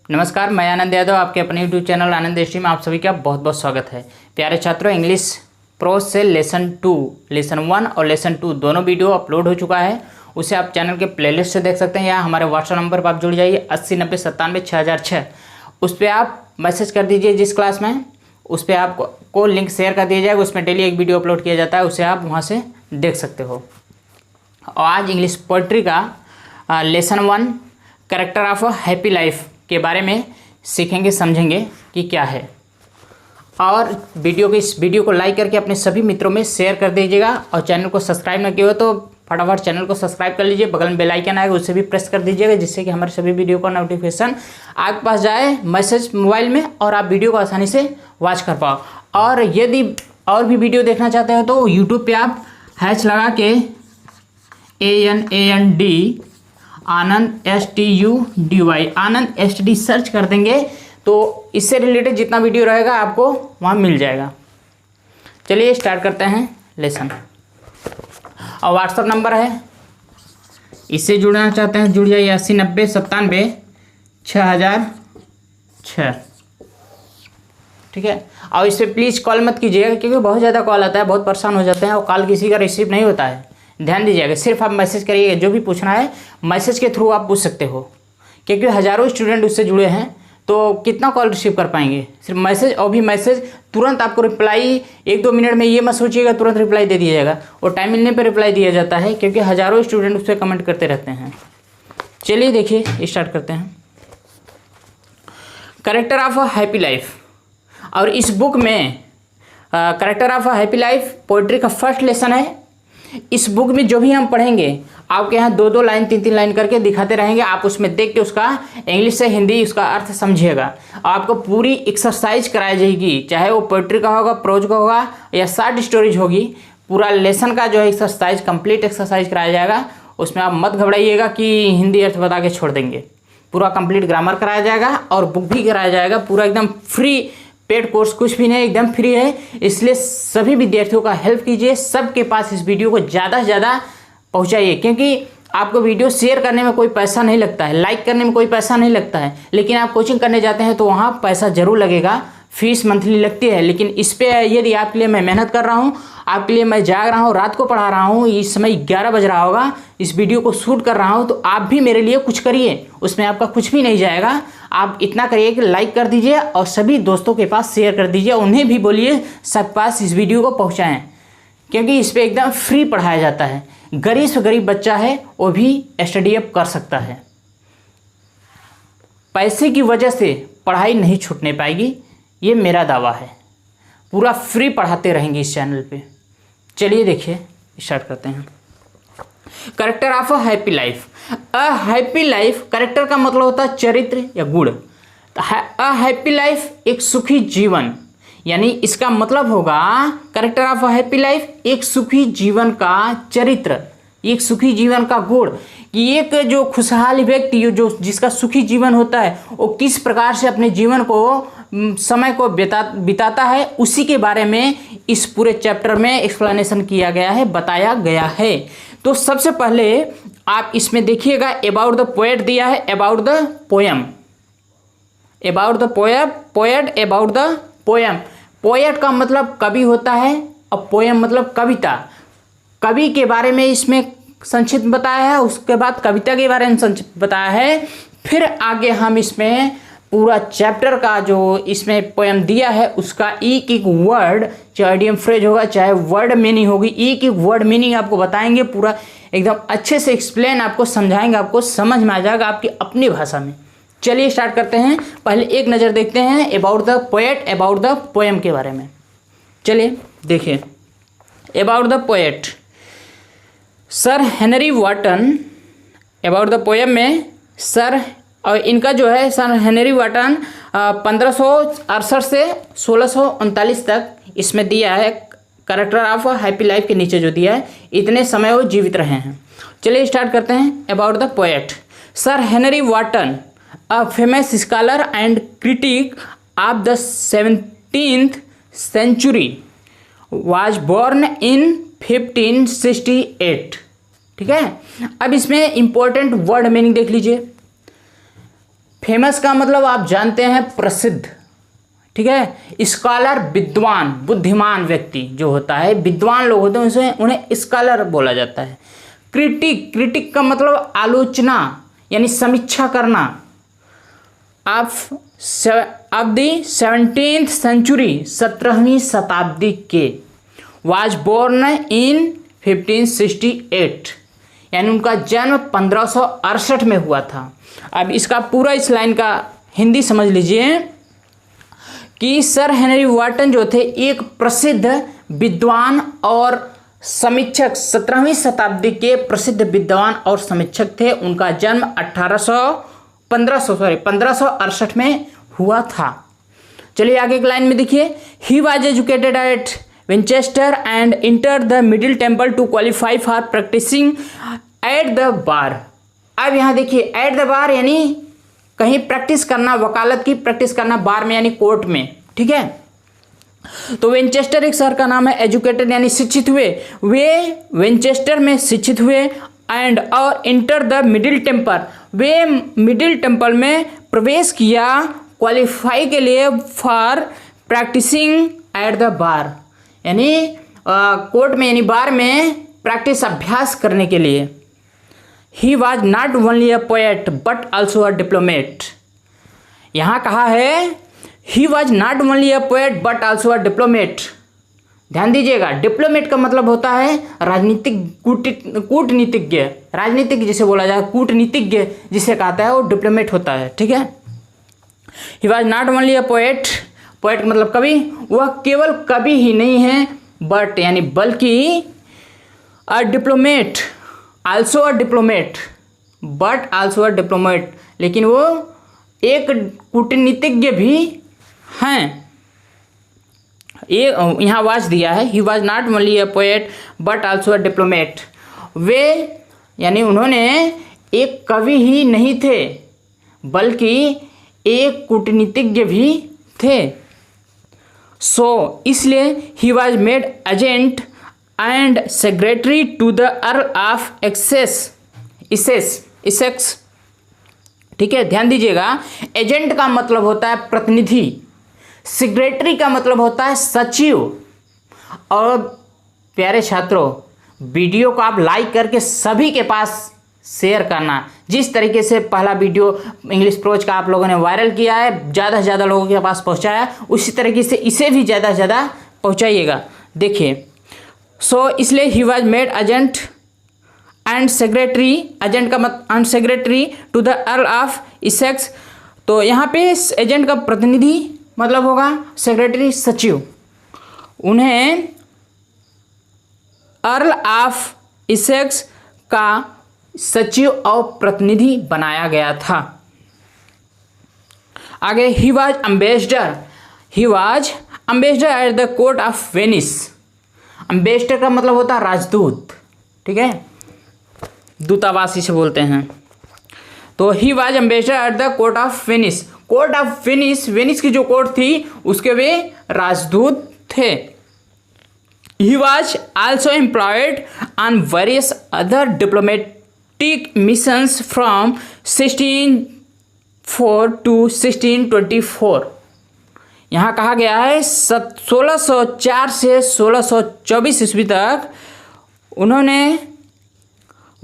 नमस्कार, मैं आनंद यादव, आपके अपने यूट्यूब चैनल आनंद हिस्ट्री में आप सभी का बहुत बहुत स्वागत है। प्यारे छात्रों, इंग्लिश प्रो से लेसन 2, लेसन 1 और लेसन 2 दोनों वीडियो अपलोड हो चुका है। उसे आप चैनल के प्लेलिस्ट से देख सकते हैं या हमारे व्हाट्सएप नंबर पर आप जुड़ जाइए 8090976006। उस पर आप मैसेज कर दीजिए जिस क्लास में, उस पर आपको लिंक शेयर कर दिया जाएगा। उसमें डेली एक वीडियो अपलोड किया जाता है, उसे आप वहाँ से देख सकते हो। और आज इंग्लिश पोइट्री का lesson 1 character of a happy life के बारे में सीखेंगे, समझेंगे कि क्या है। और इस वीडियो को लाइक करके अपने सभी मित्रों में शेयर कर दीजिएगा। और चैनल को सब्सक्राइब न किया हो तो फटाफट चैनल को सब्सक्राइब कर लीजिए। बगल में बेल आइकन आएगा, उसे भी प्रेस कर दीजिएगा, जिससे कि हमारे सभी वीडियो का नोटिफिकेशन आपके पास जाए मैसेज मोबाइल में और आप वीडियो को आसानी से वॉच कर पाओ। और यदि और भी वीडियो देखना चाहते हो तो यूट्यूब पर आप हैश लगा के ANAND आनंद STUDY आनंद SD सर्च कर देंगे तो इससे रिलेटेड जितना वीडियो रहेगा आपको वहाँ मिल जाएगा। चलिए स्टार्ट करते हैं लेसन। और व्हाट्सअप नंबर है, इससे जुड़ना चाहते हैं जुड़ जाइए 8090976006। ठीक है। और इस पर प्लीज़ कॉल मत कीजिएगा, क्योंकि बहुत ज़्यादा कॉल आता है, बहुत परेशान हो जाते हैं और कॉल किसी का रिसीव नहीं होता है। ध्यान दीजिएगा, सिर्फ आप मैसेज करिएगा, जो भी पूछना है मैसेज के थ्रू आप पूछ सकते हो, क्योंकि हज़ारों स्टूडेंट उससे जुड़े हैं तो कितना कॉल रिसीव कर पाएंगे। सिर्फ मैसेज, और भी मैसेज तुरंत आपको रिप्लाई 1-2 मिनट में, ये मत सोचिएगा तुरंत रिप्लाई दे दिया जाएगा, और टाइम मिलने पर रिप्लाई दिया जाता है, क्योंकि हज़ारों स्टूडेंट उस पर कमेंट करते रहते हैं। चलिए देखिए स्टार्ट करते हैं। Character of a happy life. और इस बुक में character of a happy life poetry का फर्स्ट लेसन है। इस बुक में जो भी हम पढ़ेंगे आपके यहाँ 2-2 लाइन 3-3 लाइन करके दिखाते रहेंगे, आप उसमें देख के उसका इंग्लिश से हिंदी उसका अर्थ समझिएगा। आपको पूरी एक्सरसाइज कराई जाएगी, चाहे वो पोइट्री का होगा, प्रोज का होगा या शॉर्ट स्टोरीज होगी। पूरा लेसन का जो है एक्सरसाइज, कंप्लीट एक्सरसाइज कराया जाएगा। उसमें आप मत घबराइएगा कि हिंदी अर्थ बता के छोड़ देंगे। पूरा कंप्लीट ग्रामर कराया जाएगा और बुक भी कराया जाएगा। पूरा एकदम फ्री, पेड कोर्स कुछ भी नहीं, एकदम फ्री है। इसलिए सभी विद्यार्थियों का हेल्प कीजिए, सबके पास इस वीडियो को ज़्यादा से ज़्यादा पहुंचाइए, क्योंकि आपको वीडियो शेयर करने में कोई पैसा नहीं लगता है, लाइक करने में कोई पैसा नहीं लगता है। लेकिन आप कोचिंग करने जाते हैं तो वहाँ पैसा ज़रूर लगेगा, फीस मंथली लगती है। लेकिन इस पर यदि आपके लिए मैं मेहनत कर रहा हूँ, आपके लिए मैं जाग रहा हूँ, रात को पढ़ा रहा हूँ, इस समय 11 बज रहा होगा, इस वीडियो को शूट कर रहा हूँ, तो आप भी मेरे लिए कुछ करिए। उसमें आपका कुछ भी नहीं जाएगा। आप इतना करिए कि लाइक कर दीजिए और सभी दोस्तों के पास शेयर कर दीजिए। उन्हें भी बोलिए सब पास इस वीडियो को पहुँचाएँ, क्योंकि इस पर एकदम फ्री पढ़ाया जाता है। गरीब से गरीब बच्चा है वो भी स्टडी अप कर सकता है। पैसे की वजह से पढ़ाई नहीं छूटने पाएगी, ये मेरा दावा है। पूरा फ्री पढ़ाते रहेंगे इस चैनल पे। चलिए देखिए स्टार्ट करते हैं। Character of a happy life. A happy life, character का मतलब होता है चरित्र या गुण। अ हैप्पी लाइफ एक सुखी जीवन, यानी इसका मतलब होगा character of a happy life एक सुखी जीवन का चरित्र, एक सुखी जीवन का गुण। कि एक जो खुशहाल व्यक्ति जो जिसका सुखी जीवन होता है वो किस प्रकार से अपने जीवन को, समय को बिताता है, उसी के बारे में इस पूरे चैप्टर में एक्सप्लेनेशन किया गया है, बताया गया है। तो सबसे पहले आप इसमें देखिएगा अबाउट द पोएट दिया है, about the poem, about the poet, about the poem. Poet का मतलब कवि होता है और पोएम मतलब कविता। कवि के बारे में इसमें संक्षिप्त बताया है, उसके बाद कविता के बारे में संक्षिप्त बताया है। फिर आगे हम इसमें पूरा चैप्टर का जो इसमें पोएम दिया है उसका एक एक वर्ड, चाहे आइडियम फ्रेज होगा चाहे वर्ड मीनिंग होगी, एक एक वर्ड मीनिंग आपको बताएंगे। पूरा एकदम अच्छे से एक्सप्लेन आपको समझाएंगे, आपको समझ में आ जाएगा आपकी अपनी भाषा में। चलिए स्टार्ट करते हैं। पहले एक नज़र देखते हैं about the poet, about the poem के बारे में। चलिए देखिए about the poet. Sir Henry Wotton, about the poem में सर, और इनका जो है सर हेनरी वाटन 1568 से 1639 तक इसमें दिया है। कैरेक्टर ऑफ हैप्पी लाइफ के नीचे जो दिया है, इतने समय वो जीवित रहे हैं। चलिए स्टार्ट करते हैं about the poet. Sir Henry Wotton, a famous scholar and critic of the 17th century, was born in 1568। ठीक है। अब इसमें इंपॉर्टेंट वर्ड मीनिंग देख लीजिए। फेमस का मतलब आप जानते हैं प्रसिद्ध, ठीक है। स्कॉलर विद्वान, बुद्धिमान व्यक्ति जो होता है, विद्वान लोग होते हैं उसे उन्हें स्कॉलर बोला जाता है। क्रिटिक, क्रिटिक का मतलब आलोचना यानी समीक्षा करना। ऑफ द 17th सेंचुरी, 17वीं शताब्दी के, वाज बोर्न इन 1568, यानी उनका जन्म 1568 में हुआ था। अब इसका पूरा इस लाइन का हिंदी समझ लीजिए कि सर हेनरी वाटन जो थे एक प्रसिद्ध विद्वान और समीक्षक, 17वीं शताब्दी के प्रसिद्ध विद्वान और समीक्षक थे। उनका जन्म 1568 में हुआ था। चलिए आगे एक लाइन में देखिए, he was educated at Winchester and enter the Middle Temple to qualify for practicing at the bar. अब यहाँ देखिए एट द बार यानी कहीं प्रैक्टिस करना, वकालत की प्रैक्टिस करना बार में यानी कोर्ट में, ठीक है। तो विंचेस्टर एक शहर का नाम है, एजुकेटेड यानी शिक्षित हुए, वे विंचेस्टर में शिक्षित हुए, एंड और इंटर द मिडिल टेम्पल, वे मिडिल टेम्पल में प्रवेश किया क्वालिफाई के लिए for practicing at the bar, यानी कोर्ट में यानी बार में प्रैक्टिस अभ्यास करने के लिए। ही was not only a poet but also a diplomat. यहाँ कहा है he was not only a poet but also a diplomat. ध्यान दीजिएगा, डिप्लोमेट का मतलब होता है राजनीतिक कूटनीतिज्ञ, राजनीतिक जिसे बोला जाए कूटनीतिज्ञ जिसे कहता है वो डिप्लोमेट होता है, ठीक है। He was not only a poet, poet मतलब कवि, वह केवल कवि ही नहीं है बट यानी बल्कि a diplomat, also a diplomat, but also a diplomat, लेकिन वो एक कूटनीतिज्ञ भी हैं। ये यहाँ वाज दिया है, he was not only a poet but also a diplomat. वे यानी उन्होंने एक कवि ही नहीं थे बल्कि एक कूटनीतिज्ञ भी थे। सो इसलिए he was made agent and secretary to the Earl of Essex, ठीक है। ध्यान दीजिएगा, एजेंट का मतलब होता है प्रतिनिधि, सेक्रेटरी का मतलब होता है सचिव। और प्यारे छात्रों, वीडियो को आप लाइक करके सभी के पास शेयर करना। जिस तरीके से पहला वीडियो इंग्लिश प्रोज का आप लोगों ने वायरल किया है, ज़्यादा से ज़्यादा लोगों के पास पहुंचाया, उसी तरीके से इसे भी ज़्यादा से ज़्यादा पहुंचाइएगा। देखिए, सो इसलिए he was made agent and secretary, agent का and secretary to the Earl of Essex. तो यहाँ पे एजेंट का प्रतिनिधि मतलब होगा सेक्रेटरी, सचिव। उन्हें अर्ल ऑफ इसेक्स का सचिव और प्रतिनिधि बनाया गया था। आगे, ही was ambassador, he was ambassador at the court of Venice. Ambassador का मतलब होता है राजदूत, ठीक है, दूतावास इसे बोलते हैं। तो he was ambassador at the court of Venice. Court of Venice, Venice की जो कोर्ट थी उसके वे राजदूत थे। He was also employed on various other diplomatic missions from 1604 to 1624। यहाँ कहा गया है 1604 से 1624 ईस्वी तक उन्होंने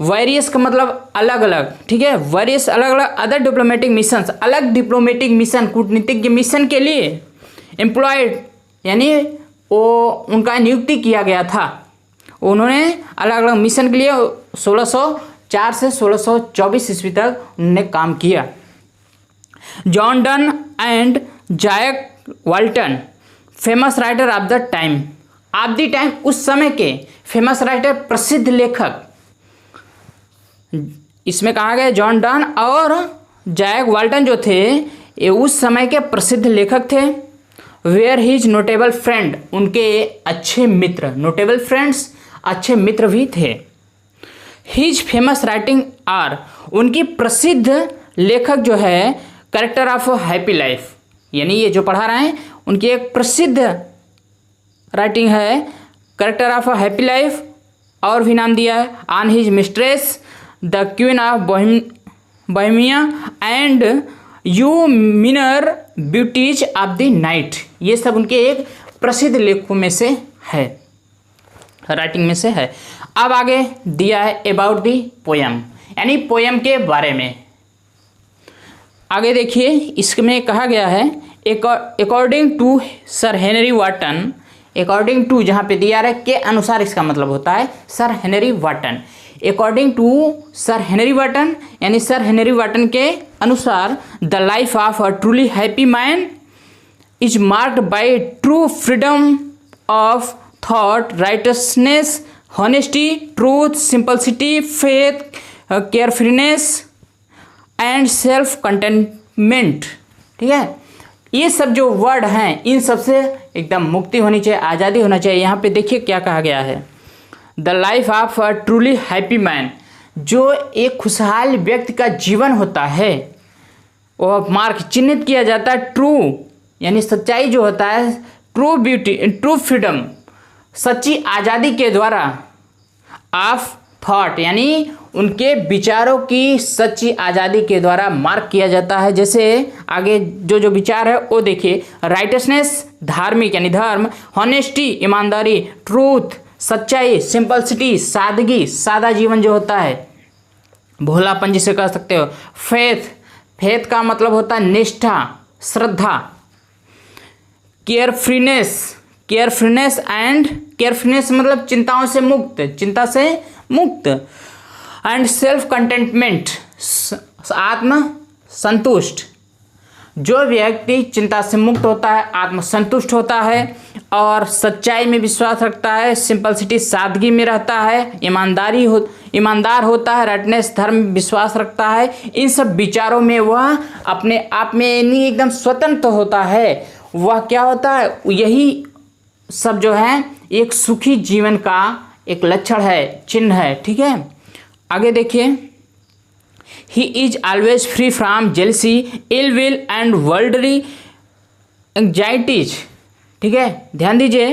वेरियस का मतलब अलग अलग, ठीक है, वेरियस अलग अलग अदर डिप्लोमेटिक मिशंस, अलग डिप्लोमेटिक मिशन, कूटनीतिक मिशन के लिए एम्प्लॉयड यानी वो उनका नियुक्ति किया गया था। उन्होंने अलग अलग मिशन के लिए 1604 से 1624 ईस्वी तक उन्होंने काम किया। John Donne and Jack Walton, famous writer of the time, of the time उस समय के फेमस राइटर, प्रसिद्ध लेखक। इसमें कहा गया जॉन डन और जैक वाल्टन जो थे ये उस समय के प्रसिद्ध लेखक थे। वेयर हिज नोटेबल फ्रेंड, उनके अच्छे मित्र, नोटेबल फ्रेंड्स अच्छे मित्र भी थे। हिज फेमस राइटिंग आर, उनकी प्रसिद्ध लेखक जो है कैरेक्टर ऑफ हैप्पी लाइफ, यानी ये जो पढ़ा रहे हैं उनकी एक प्रसिद्ध राइटिंग है कैरेक्टर ऑफ हैप्पी लाइफ, और भी नाम दिया है on his mistress the queen of Bohemia and you meaner beauties of the night, ये सब उनके एक प्रसिद्ध लेखों में से है, राइटिंग में से है। अब आगे दिया है अबाउट दी पोयम, यानी पोयम के बारे में। आगे देखिए, इसमें कहा गया है according to sir Henry Wotton, according to जहाँ पे दिया है के अनुसार इसका मतलब होता है sir Henry Wotton. According to sir Henry Wotton यानी सर हेनरी वाटन के अनुसार the life of a truly happy man is marked by true freedom of thought, righteousness, honesty, truth, simplicity, faith, carefreeness and self containment. ठीक है, ये सब जो word हैं इन सब से एकदम मुक्ति होनी चाहिए, आज़ादी होना चाहिए। यहाँ पे देखिए क्या कहा गया है, the life of a truly happy man, जो एक खुशहाल व्यक्ति का जीवन होता है वह मार्क चिन्हित किया जाता है ट्रू यानी सच्चाई जो होता है, ट्रू ब्यूटी, ट्रू फ्रीडम, सच्ची आज़ादी के द्वारा, ऑफ थॉट यानी उनके विचारों की सच्ची आज़ादी के द्वारा मार्क किया जाता है। जैसे आगे जो जो विचार है वो देखिए, राइटसनेस धार्मिक यानी धर्म, हॉनेस्टी ईमानदारी, ट्रूथ सच्चाई, सिंपलिसिटी सादगी, सादा जीवन जो होता है, भोलापन जिसे कह सकते हो, फेथ, फेथ का मतलब होता है निष्ठा, श्रद्धा, केयरफ्रीनेस, केयरफ्रीनेस एंड केयरफ्रीनेस मतलब चिंताओं से मुक्त, चिंता से मुक्त, एंड सेल्फ कंटेंटमेंट आत्म संतुष्ट, जो व्यक्ति चिंता से मुक्त होता है, आत्मसंतुष्ट होता है और सच्चाई में विश्वास रखता है, सिंपलिसिटी सादगी में रहता है, ईमानदार होता है, राइटनेस धर्म में विश्वास रखता है, इन सब विचारों में वह अपने आप में नहीं एकदम स्वतंत्र होता है। वह क्या होता है, यही सब जो है एक सुखी जीवन का एक लक्षण है, चिन्ह है। ठीक है, आगे देखिए, he is always free from jealousy, ill will and worldly anxieties. ठीक है, ध्यान दीजिए,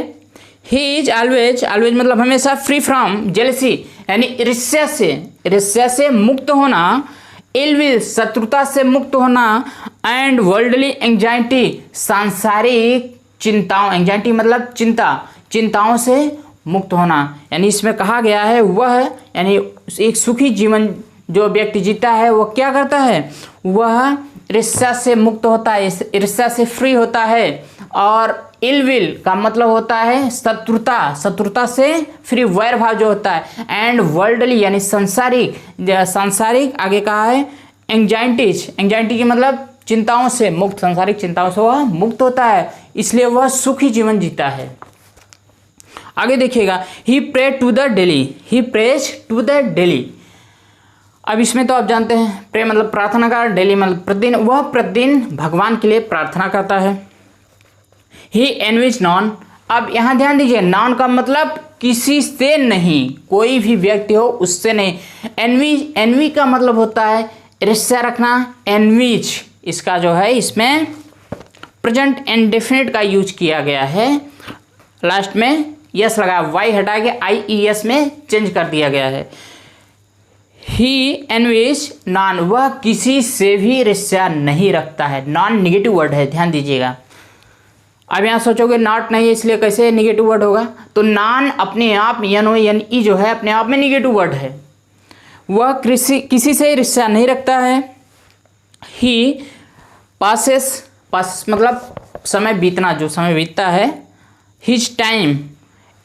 ही इज ऑलवेज, ऑलवेज मतलब हमेशा, फ्री फ्रॉम जेलसी यानी ईर्ष्या से मुक्त होना, इल विल शत्रुता से मुक्त होना, एंड वर्ल्डली एंग्जाइटी सांसारिक चिंताओं, एंग्जाइटी मतलब चिंता, चिंताओं से मुक्त होना। यानी इसमें कहा गया है वह यानी एक सुखी जीवन जो व्यक्ति जीता है वह क्या करता है, वह ईर्ष्या से मुक्त होता है, ईर्ष्या से फ्री होता है, और इल विल का मतलब होता है शत्रुता, शत्रुता से फ्री, वैर भाव जो होता है, एंड वर्ल्डली यानी सांसारिक, सांसारिक आगे कहा है एंग्जाइटीज, एंग्जाइटी की मतलब चिंताओं से मुक्त, सांसारिक चिंताओं से वह मुक्त होता है, इसलिए वह सुखी जीवन जीता है। आगे देखिएगा, he pray to the daily, he praise to the daily. अब इसमें तो आप जानते हैं प्रे मतलब प्रार्थना का, डेली मतलब प्रतिदिन, वह प्रतिदिन भगवान के लिए प्रार्थना करता है। ही एनविज नॉन, अब यहाँ ध्यान दीजिए, नॉन का मतलब किसी से नहीं, कोई भी व्यक्ति हो उससे नहीं। एनविज, एनवी का मतलब होता है ईर्ष्या रखना, एनविज इसका जो है इसमें प्रेजेंट इंडेफिनिट का यूज किया गया है, लास्ट में यस लगा, वाई हटा के IES में चेंज कर दिया गया है। ही एनविज नॉन, वह किसी से भी ईर्ष्या नहीं रखता है, नॉन निगेटिव वर्ड है, ध्यान दीजिएगा। अब यहाँ सोचोगे नॉट नहीं है इसलिए कैसे निगेटिव वर्ड होगा, तो नॉन अपने आप NONE जो है अपने आप में निगेटिव वर्ड है, वह किसी से ईर्ष्या नहीं रखता है। ही पासेस मतलब समय बीतना, जो समय बीतता है, his time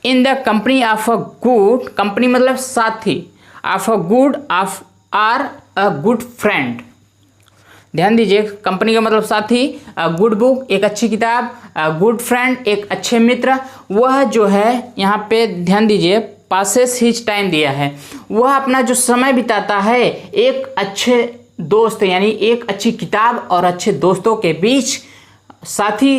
in the company of a good, company मतलब साथी, of a good of or a good friend, ध्यान दीजिए, कंपनी का मतलब साथी, गुड बुक एक अच्छी किताब, गुड फ्रेंड एक अच्छे मित्र, वह जो है यहाँ पे ध्यान दीजिए पासेस हिज टाइम दिया है, वह अपना जो समय बिताता है एक अच्छे दोस्त यानी एक अच्छी किताब और अच्छे दोस्तों के बीच, साथी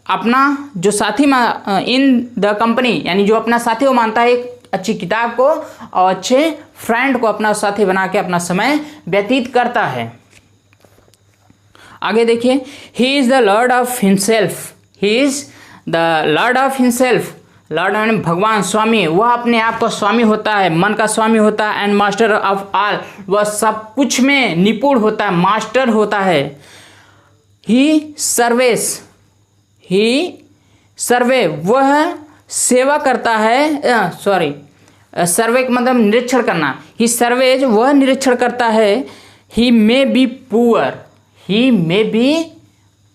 अपना जो साथी इन द कंपनी यानी जो अपना साथी वो मानता है एक अच्छी किताब को और अच्छे फ्रेंड को अपना साथी बना के अपना समय व्यतीत करता है। आगे देखिए, he is the Lord of himself, he is the Lord of himself, Lord यानी भगवान, स्वामी, वह अपने आप का स्वामी होता है, मन का स्वामी होता है, एंड मास्टर ऑफ ऑल, वह सब कुछ में निपुण होता है, मास्टर होता है, ही सर्वे वह सेवा करता है, सर्वे का मतलब निरीक्षण करना। ही सर्वेज वह निरीक्षण करता है। ही मे बी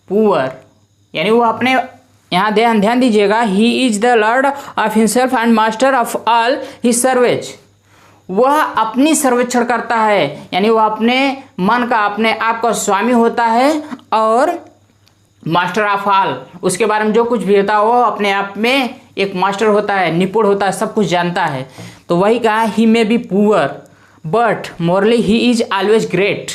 पुअर यानी वो अपने, यहाँ ध्यान दीजिएगा, he is the Lord of himself and master of all he surveys. वह अपनी सर्वेक्षण करता है यानी वह अपने मन का, अपने आप का स्वामी होता है और मास्टर ऑफ ऑल, उसके बारे में जो कुछ भी होता है वो अपने आप में एक मास्टर होता है, निपुण होता है, सब कुछ जानता है। तो वही कहा, he may be poor but morally he is always great.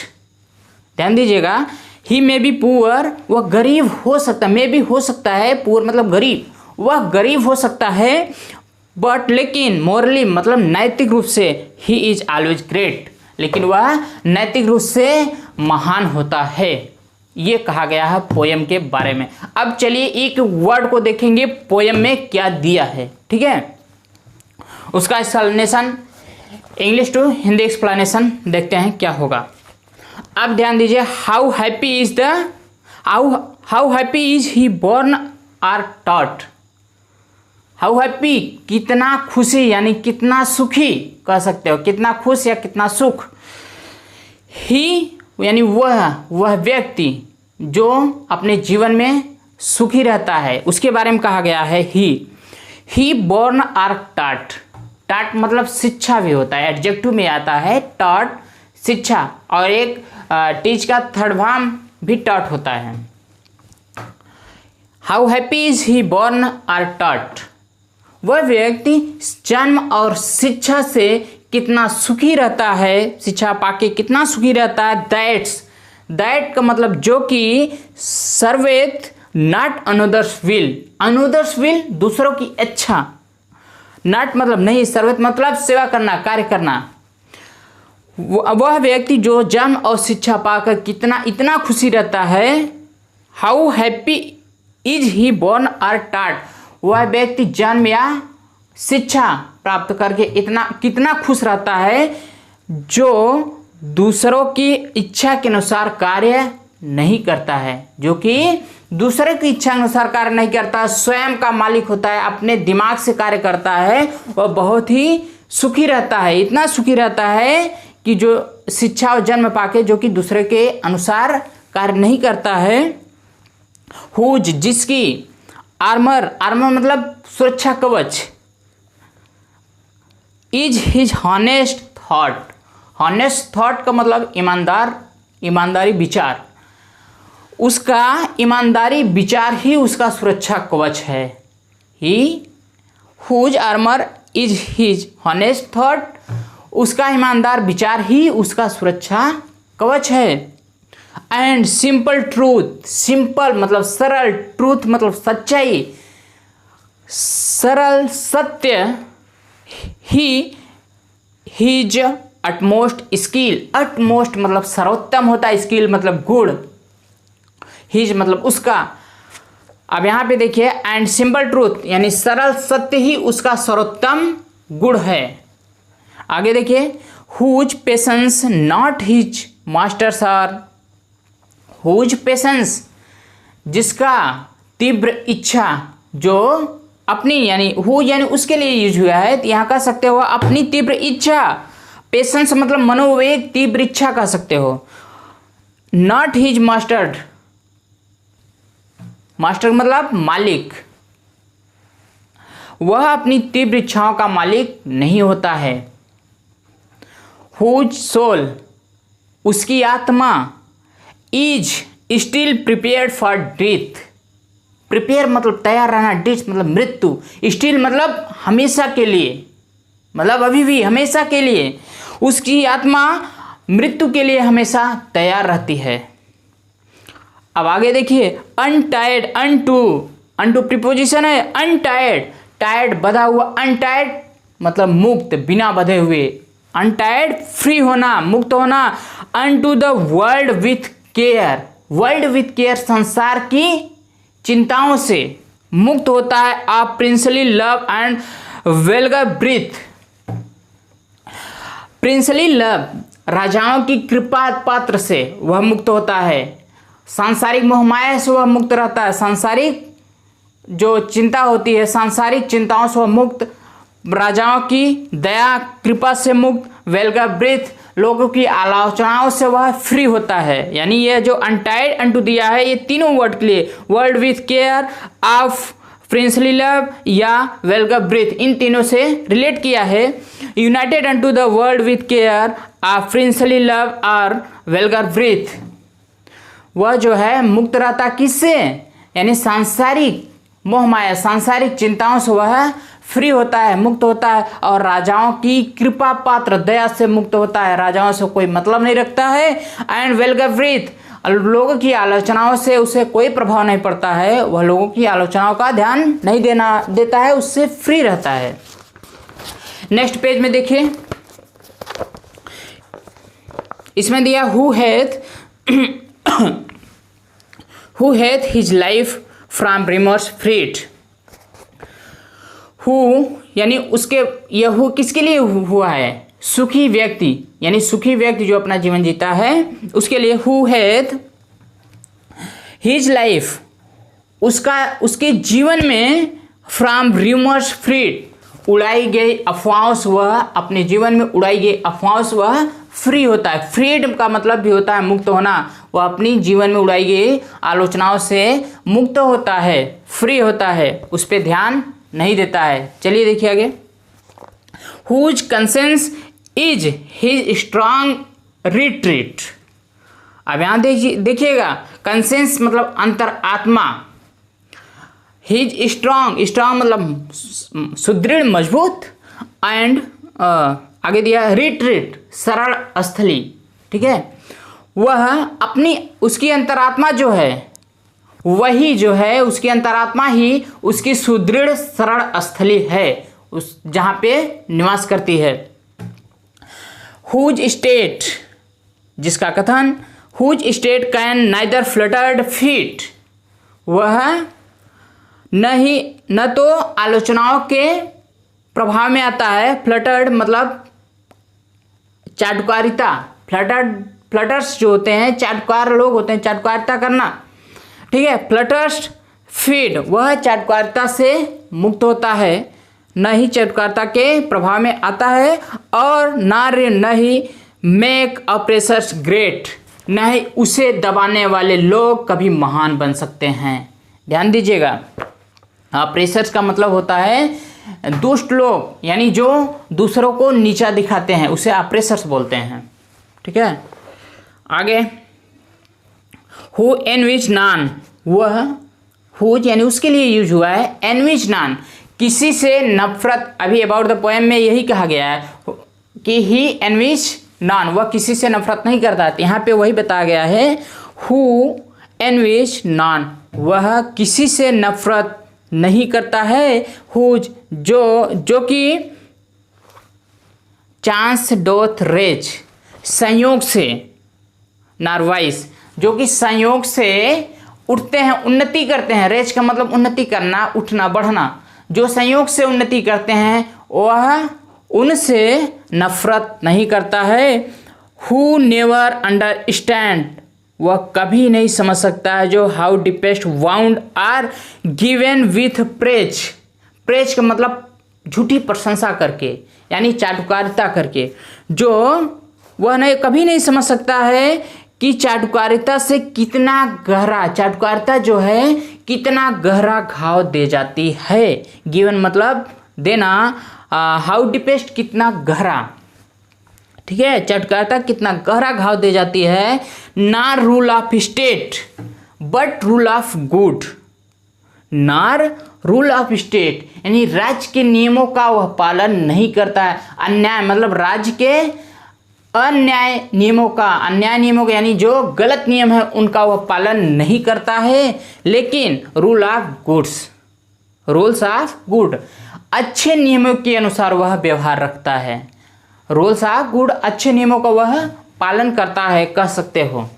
ध्यान दीजिएगा, ही मे बी पुअर, वह गरीब हो सकता, मे भी हो सकता है, पुअर मतलब गरीब, वह गरीब हो सकता है, बट लेकिन मोरली मतलब नैतिक रूप से, ही इज ऑलवेज ग्रेट, लेकिन वह नैतिक रूप से महान होता है। ये कहा गया है पोयम के बारे में। अब चलिए एक वर्ड को देखेंगे पोयम में क्या दिया है, ठीक है, उसका explanation, English to Hindi explanation देखते हैं क्या होगा। अब ध्यान दीजिए, how happy is he born or taught. How happy कितना खुशी यानी कितना सुखी कह सकते हो, कितना खुश या कितना सुख। ही यानी वह व्यक्ति जो अपने जीवन में सुखी रहता है, उसके बारे में कहा गया है। ही बोर्न आर टॉट, टॉट मतलब शिक्षा भी होता है, एडजेक्टिव में आता है टॉट शिक्षा, और एक टीच का थर्ड फॉर्म भी टॉट होता है। How happy is he born or taught, वह व्यक्ति जन्म और शिक्षा से कितना सुखी रहता है, शिक्षा पाके कितना सुखी रहता है। दैट का मतलब जो कि सर्वेथ नॉट अनदर्स विल दूसरों की इच्छा, नॉट मतलब नहीं, सर्वेथ मतलब सेवा करना, कार्य करना। वह व्यक्ति जो जन्म और शिक्षा पाकर इतना खुशी रहता है। How happy is he born or taught, वह व्यक्ति जन्म या शिक्षा प्राप्त करके कितना खुश रहता है, जो दूसरों की इच्छा के अनुसार कार्य नहीं करता है, जो कि दूसरे की इच्छा अनुसार कार्य नहीं करता, स्वयं का मालिक होता है, अपने दिमाग से कार्य करता है, वह बहुत ही सुखी रहता है, इतना सुखी रहता है कि जो शिक्षा और जन्म पाके जो कि दूसरे के अनुसार कार्य नहीं करता है। हुज जिसकी, आर्मर मतलब सुरक्षा कवच, इज हिज हॉनेस्ट थॉट का मतलब ईमानदारी विचार, उसका ईमानदारी विचार ही उसका सुरक्षा कवच है। He whose armour is his honest thought, उसका ईमानदार विचार ही उसका सुरक्षा कवच है। एंड सिंपल ट्रूथ, सिंपल मतलब सरल, ट्रूथ मतलब सच्चाई, सरल सत्य, हिज अटमोस्ट स्किल, अटमोस्ट मतलब सर्वोत्तम होता है, स्किल मतलब गुण, हिज मतलब उसका। अब यहाँ पे देखिए, एंड सिंपल ट्रूथ यानी सरल सत्य ही उसका सर्वोत्तम गुण है। आगे देखिए, whose passions not his masters are, whose passions जिसका तीव्र इच्छा, जो अपनी यानी हुज यानी उसके लिए यूज हुआ है, तो यहाँ कह सकते हो अपनी तीव्र इच्छा, पेशेंस मतलब मनोवेग, तीव्र इच्छा कह सकते हो। नॉट हिज मास्टर मतलब मालिक, वह अपनी तीव्र इच्छाओं का मालिक नहीं होता है। हुज सोल उसकी आत्मा, is still prepared for death, prepare मतलब तैयार रहना, डेथ मतलब मृत्यु, स्टिल मतलब हमेशा के लिए, मतलब अभी भी हमेशा के लिए, उसकी आत्मा मृत्यु के लिए हमेशा तैयार रहती है। अब आगे देखिए, अनटायर्ड, अनटू प्रीपोजिशन है, अनटायर्ड, टायर्ड बधा हुआ, अनटायर्ड मतलब मुक्त, बिना बधे हुए, अनटायर्ड फ्री होना, मुक्त होना। Unto the world with care, world with care संसार की चिंताओं से मुक्त होता है। A princely love and vulgar breath, princely love राजाओं की कृपा पात्र से वह मुक्त होता है। सांसारिक मोहमाया से वह मुक्त रहता है, सांसारिक जो चिंता होती है, सांसारिक चिंताओं से वह मुक्त, राजाओं की दया कृपा से मुक्त, वेलगर ब्रीथ, लोगों की आलोचनाओं से वह फ्री होता है। यानी ये जो अनटाइड अनटू दिया है ये तीनों वर्ड के लिए, world with care, of princely love या वेलगर ब्रीथ, इन तीनों से रिलेट किया है। United unto the world with care, of princely love और वेलगर ब्रीथ, वह जो है मुक्त रहता किससे, यानी सांसारिक मोह माया, सांसारिक चिंताओं से वह फ्री होता है, मुक्त होता है, और राजाओं की कृपा पात्र दया से मुक्त होता है, राजाओं से कोई मतलब नहीं रखता है। एंड वेलगर ब्रीथ, लोगों की आलोचनाओं से उसे कोई प्रभाव नहीं पड़ता है, वह लोगों की आलोचनाओं का ध्यान नहीं देता है, उससे फ्री रहता है। नेक्स्ट पेज में देखिए, इसमें दिया who hath his life from rumours freed. Who यानी उसके, यह हु किसके लिए हुआ है, सुखी व्यक्ति, यानी सुखी व्यक्ति जो अपना जीवन जीता है उसके लिए। हु हैथ हिज लाइफ, उसके जीवन में फ्रॉम रिमोर्स फ्रीड, उड़ाई गई अफवाहों से वह, अपने जीवन में उड़ाई गई अफवाहों से वह फ्री होता है। फ्रीड का मतलब भी होता है मुक्त होना, वह अपनी जीवन में उड़ाई गई आलोचनाओं से मुक्त होता है, फ्री होता है, उस पर ध्यान नहीं देता है। चलिए देखिए आगे, whose conscience is his strong retreat. अब यहाँ देखिएगा, कंसेंस मतलब अंतरात्मा, हिज स्ट्रांग मतलब सुदृढ़ मजबूत, एंड आगे दिया रिट्रीट शरण स्थली, ठीक है। वह अपनी, उसकी अंतरात्मा जो है वही जो है, उसकी अंतरात्मा ही उसकी सुदृढ़ शरण स्थली है, उस जहाँ पे निवास करती है। हुज स्टेट, जिसका कथन, whose state can neither flatterers feed, वह न तो आलोचनाओं के प्रभाव में आता है, फ्लटर्ड मतलब चाटुकारिता, फ्लटर्स जो होते हैं चाटुकार लोग होते हैं, चाटुकारिता करना, ठीक है। फ्लटर्स फीड, वह चाटुकारिता से मुक्त होता है, न ही चाटुकारिता के प्रभाव में आता है, और न ही मेक अप्रेसर्स ग्रेट, न ही उसे दबाने वाले लोग कभी महान बन सकते हैं। ध्यान दीजिएगा, अप्रेसर्स का मतलब होता है दुष्ट लोग, यानी जो दूसरों को नीचा दिखाते हैं उसे अप्रेसर्स बोलते हैं, ठीक है। आगे, हु एनविच नान, वह हुज यानी उसके लिए यूज हुआ है, एनविच नान किसी से नफरत, अभी अबाउट द पोएम में यही कहा गया है कि ही एनविच नान, वह किसी से नफरत नहीं करता। यहाँ पे वही बताया गया है, हु एनविच नान, वह किसी से नफरत नहीं करता है। हुज जो कि चांस डोथ रेज, संयोग से, नारवाइस जो कि संयोग से उठते हैं, उन्नति करते हैं, रेज का मतलब उन्नति करना, उठना, बढ़ना, जो संयोग से उन्नति करते हैं वह उनसे नफरत नहीं करता है। हु नेवर अंडरस्टैंड, वह कभी नहीं समझ सकता है, जो how deepest wound are given with praise, praise का मतलब झूठी प्रशंसा करके, यानी चाटुकारिता करके, जो वह नहीं कभी नहीं समझ सकता है कि चाटुकारिता से कितना गहरा, चाटुकारिता जो है कितना गहरा घाव दे जाती है। गिवन मतलब देना, हाउ डीपेस्ट कितना गहरा, ठीक है, चाटुकारिता कितना गहरा घाव दे जाती है। नार rule of state but rule of good, नार रूल ऑफ स्टेट यानी राज्य के नियमों का वह पालन नहीं करता है। अन्याय मतलब राज्य के अन्याय नियमों का, अन्याय नियमों का यानी जो गलत नियम है उनका वह पालन नहीं करता है, लेकिन rule of goods, rules of good, अच्छे नियमों के अनुसार वह व्यवहार रखता है। रूल्स ऑफ गुड, अच्छे नियमों का वह पालन करता है, कह सकते हो।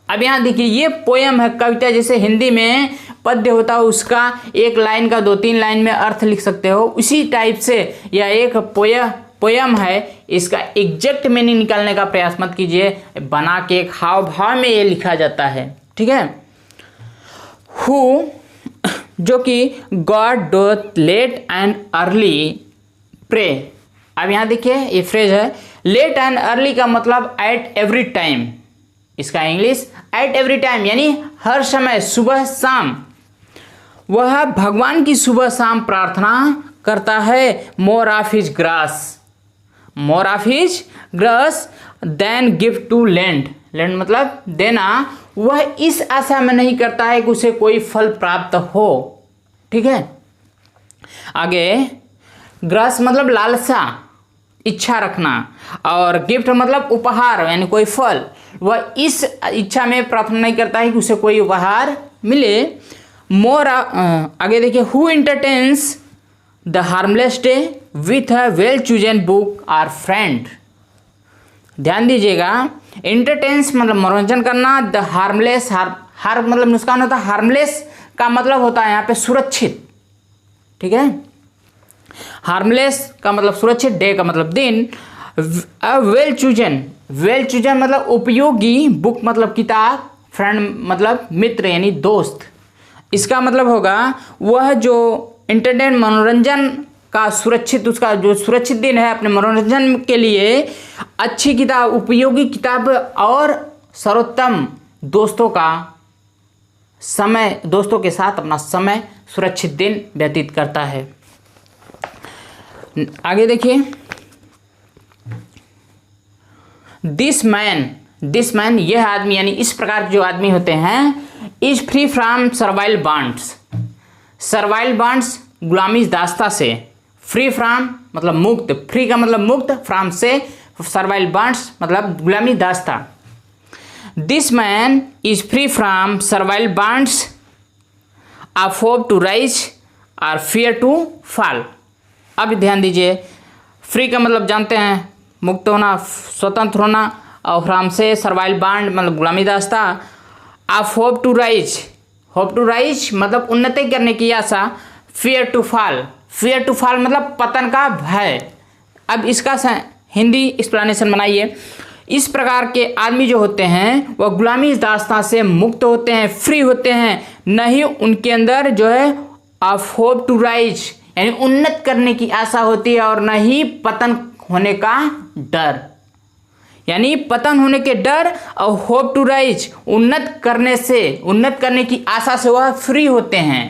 अब यहाँ देखिए, ये पोयम है, कविता, जैसे हिंदी में पद्य होता है उसका एक लाइन का 2-3 लाइन में अर्थ लिख सकते हो, उसी टाइप से यह एक पोयम है इसका एग्जैक्ट मीनिंग निकालने का प्रयास मत कीजिए, बना के एक हाव भाव में ये लिखा जाता है, ठीक है। हु जो कि God doth late and early pray. अब यहाँ देखिए ये फ्रेज है, लेट एंड अर्ली का मतलब एट एवरी टाइम, इसका इंग्लिश एट एवरी टाइम यानी हर समय, सुबह शाम। वह भगवान की सुबह शाम प्रार्थना करता है, more of his grace, more of his grace than give to lend, lend मतलब देना। वह इस आशा में नहीं करता है कि उसे कोई फल प्राप्त हो, ठीक है। आगे ग्रास मतलब लालसा, इच्छा रखना, और गिफ्ट मतलब उपहार यानी कोई फल। वह इस इच्छा में प्रार्थना नहीं करता है कि उसे कोई उपहार मिले। मोर आगे देखिए, who entertains the harmless day with a well chosen book or friend. ध्यान दीजिएगा, एंटरटेन्स मतलब मनोरंजन करना, द हार्मलेस, हार मतलब नुकसान होता है, हार्मलेस का मतलब होता है यहाँ पे सुरक्षित, ठीक है। हार्मलेस का मतलब सुरक्षित, डे का मतलब दिन, वेल चूजन, वेल चूजन मतलब उपयोगी, बुक मतलब किताब, फ्रेंड मतलब मित्र यानी दोस्त। इसका मतलब होगा वह जो एंटरटेन मनोरंजन का सुरक्षित, उसका जो सुरक्षित दिन है अपने मनोरंजन के लिए अच्छी किताब, उपयोगी किताब और सर्वोत्तम दोस्तों का समय, दोस्तों के साथ अपना समय सुरक्षित दिन व्यतीत करता है। आगे देखिए, दिस मैन यह आदमी यानी इस प्रकार के जो आदमी होते हैं, is free from servile bonds, servile bonds गुलामी दास्ता से, फ्री फ्रॉम मतलब मुक्त, फ्री का मतलब मुक्त, फ्रॉम से, सर्वाइल बॉन्ड्स मतलब गुलामी दास्ता। This man is free from servile bonds of hope to rise or fear to fall. अब ध्यान दीजिए, फ्री का मतलब जानते हैं मुक्त होना, स्वतंत्र होना, और फ्रॉम से सर्वाइल बॉन्ड मतलब गुलामी दास्ता, of hope to rise, hope to rise मतलब उन्नति करने की आशा, fear to fall, fear to fall मतलब पतन का भय। अब इसका हिंदी एक्सप्लेनेशन बनाइए। इस प्रकार के आदमी जो होते हैं वह गुलामी दास्तां से मुक्त होते हैं, फ्री होते हैं, नहीं उनके अंदर जो है ऑफ होप टू राइज यानी उन्नत करने की आशा होती है, और न ही पतन होने का डर, यानी पतन होने के डर और होप टू राइज उन्नत करने से, उन्नत करने की आशा से वह फ्री होते हैं।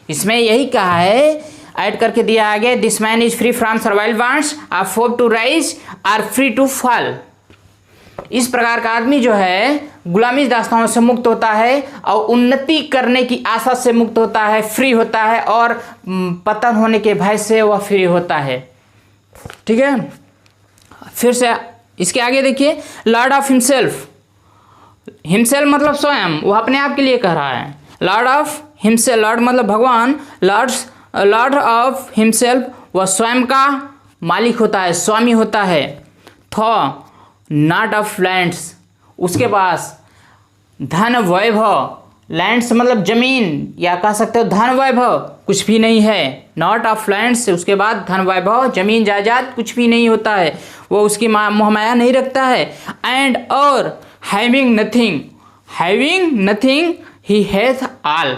इसमें यही कहा है, ऐड करके दिया गया, this man is free from servile bonds of hope to rise or free to fall. इस प्रकार का आदमी जो है गुलामी दास्तानों से मुक्त होता है और उन्नति करने की आशा से मुक्त होता है, फ्री होता है, और पतन होने के भय से वह फ्री होता है, ठीक है। फिर से इसके आगे देखिए, लॉर्ड ऑफ हिमसेल्फ, हिमसेल्फ मतलब स्वयं, वह अपने आप के लिए कह रहा है। लॉर्ड ऑफ हिमसेल्फ, लॉर्ड मतलब भगवान, लॉर्ड ऑफ हिमसेल्फ वह स्वयं का मालिक होता है, स्वामी होता है। थॉ नॉट ऑफ लैंड्स, उसके पास धन वैभव, लैंड्स मतलब जमीन या कह सकते हो धन वैभव कुछ भी नहीं है। नॉट ऑफ लैंड्स उसके बाद धन वैभव, जमीन जायदाद कुछ भी नहीं होता है, वो उसकी मोहमाया नहीं रखता है। एंड और हैविंग नथिंग, हैविंग नथिंग ही हैथ ऑल,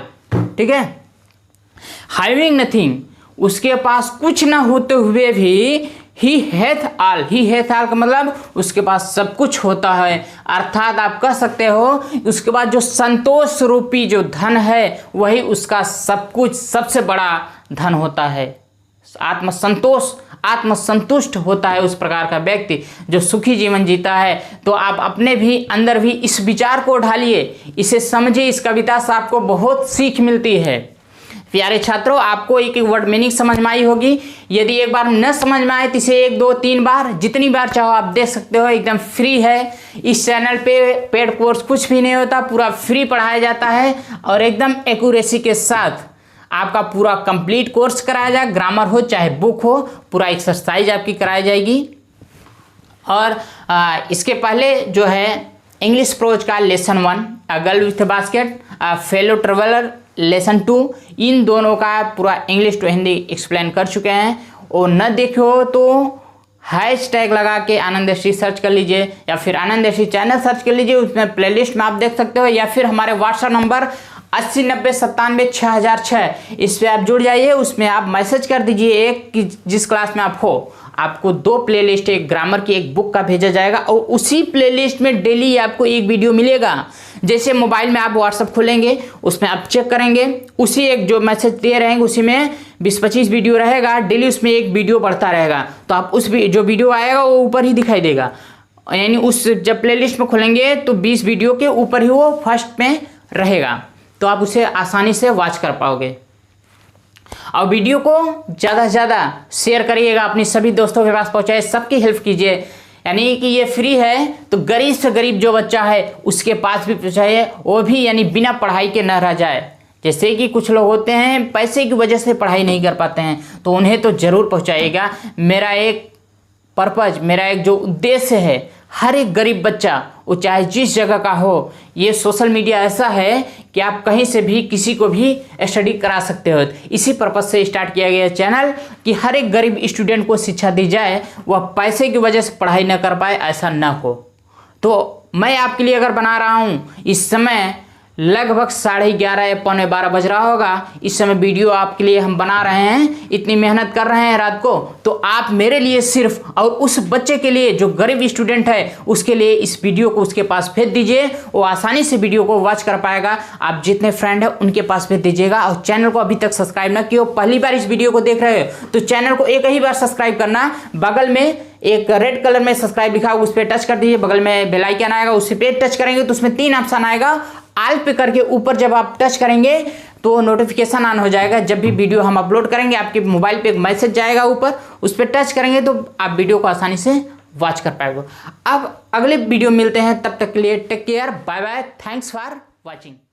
ठीक है। हैविंग नथिंग उसके पास कुछ ना होते हुए भी ही हैथ ऑल, ही हैथ ऑल का मतलब उसके पास सब कुछ होता है, अर्थात आप कह सकते हो उसके पास जो संतोष रूपी जो धन है वही उसका सब कुछ, सबसे बड़ा धन होता है। आत्मसंतोष, आत्मसंतुष्ट होता है उस प्रकार का व्यक्ति जो सुखी जीवन जीता है। तो आप अपने भी अंदर भी इस विचार को ढालिए, इसे समझिए, इस कविता से आपको बहुत सीख मिलती है। प्यारे छात्रों, आपको एक एक वर्ड मीनिंग समझ में आई होगी। यदि एक बार न समझ में आए तो इसे 1, 2, 3 बार, जितनी बार चाहो आप देख सकते हो, एकदम फ्री है। इस चैनल पे पेड कोर्स कुछ भी नहीं होता, पूरा फ्री पढ़ाया जाता है और एकदम एक्यूरेसी के साथ आपका पूरा कंप्लीट कोर्स कराया जाए, ग्रामर हो चाहे बुक हो, पूरा एक्सरसाइज आपकी कराई जाएगी। और इसके पहले जो है इंग्लिश प्रोज का lesson 1, a girl with basket, a fellow traveller lesson 2, इन दोनों का पूरा इंग्लिश टू हिंदी एक्सप्लेन कर चुके हैं। और न देखे हो तो हैशटैग लगा के आनंद एसटी सर्च कर लीजिए, या फिर आनंद एसटी चैनल सर्च कर लीजिए, उसमें प्लेलिस्ट में आप देख सकते हो, या फिर हमारे व्हाट्सएप नंबर 8090976006 इस पर आप जुड़ जाइए। उसमें आप मैसेज कर दीजिए एक कि जिस क्लास में आप हो, आपको 2 प्लेलिस्ट, एक ग्रामर की एक बुक का भेजा जाएगा, और उसी प्लेलिस्ट में डेली आपको एक वीडियो मिलेगा। जैसे मोबाइल में आप व्हाट्सएप खोलेंगे, उसमें आप चेक करेंगे, उसी एक जो मैसेज दे रहेंगे उसी में 20-25 वीडियो रहेगा, डेली उसमें एक वीडियो बढ़ता रहेगा। तो आप उस जो वीडियो आएगा वो ऊपर ही दिखाई देगा, यानी उस जब प्लेलिस्ट में खोलेंगे तो 20 वीडियो के ऊपर ही वो फर्स्ट में रहेगा, तो आप उसे आसानी से वॉच कर पाओगे। और वीडियो को ज़्यादा से ज़्यादा शेयर करिएगा, अपनी सभी दोस्तों के पास पहुँचाए, सबकी हेल्प कीजिए। यानी कि ये फ्री है तो गरीब से गरीब जो बच्चा है उसके पास भी पहुँचाइए, वो भी यानी बिना पढ़ाई के न रह जाए। जैसे कि कुछ लोग होते हैं पैसे की वजह से पढ़ाई नहीं कर पाते हैं, तो उन्हें तो ज़रूर पहुँचाइएगा। मेरा एक पर्पज़, मेरा एक जो उद्देश्य है, हर एक गरीब बच्चा वो चाहे जिस जगह का हो, ये सोशल मीडिया ऐसा है कि आप कहीं से भी किसी को भी स्टडी करा सकते हो। इसी पर्पज़ से स्टार्ट किया गया चैनल कि हर एक गरीब स्टूडेंट को शिक्षा दी जाए, वह पैसे की वजह से पढ़ाई न कर पाए, ऐसा न हो। तो मैं आपके लिए अगर बना रहा हूँ, इस समय लगभग 11:30 या 11:45 बज रहा होगा, इस समय वीडियो आपके लिए हम बना रहे हैं, इतनी मेहनत कर रहे हैं रात को, तो आप मेरे लिए सिर्फ और उस बच्चे के लिए जो गरीब स्टूडेंट है उसके लिए इस वीडियो को उसके पास भेज दीजिए, वो आसानी से वीडियो को वॉच कर पाएगा। आप जितने फ्रेंड हैं उनके पास भेज दीजिएगा। और चैनल को अभी तक सब्सक्राइब ना किया, पहली बार इस वीडियो को देख रहे हो तो चैनल को एक ही बार सब्सक्राइब करना, बगल में एक रेड कलर में सब्सक्राइब लिखा होगा उस पर टच कर दीजिए, बगल में बेल आइकन आएगा उस पर टच करेंगे तो उसमें 3 ऑप्शन आएगा, ऑल पे करके ऊपर जब आप टच करेंगे तो नोटिफिकेशन ऑन हो जाएगा। जब भी वीडियो हम अपलोड करेंगे आपके मोबाइल पे एक मैसेज जाएगा ऊपर, उस पर टच करेंगे तो आप वीडियो को आसानी से वॉच कर पाएंगे। अब अगले वीडियो मिलते हैं, तब तक के लिए take care, bye bye, thanks for watching.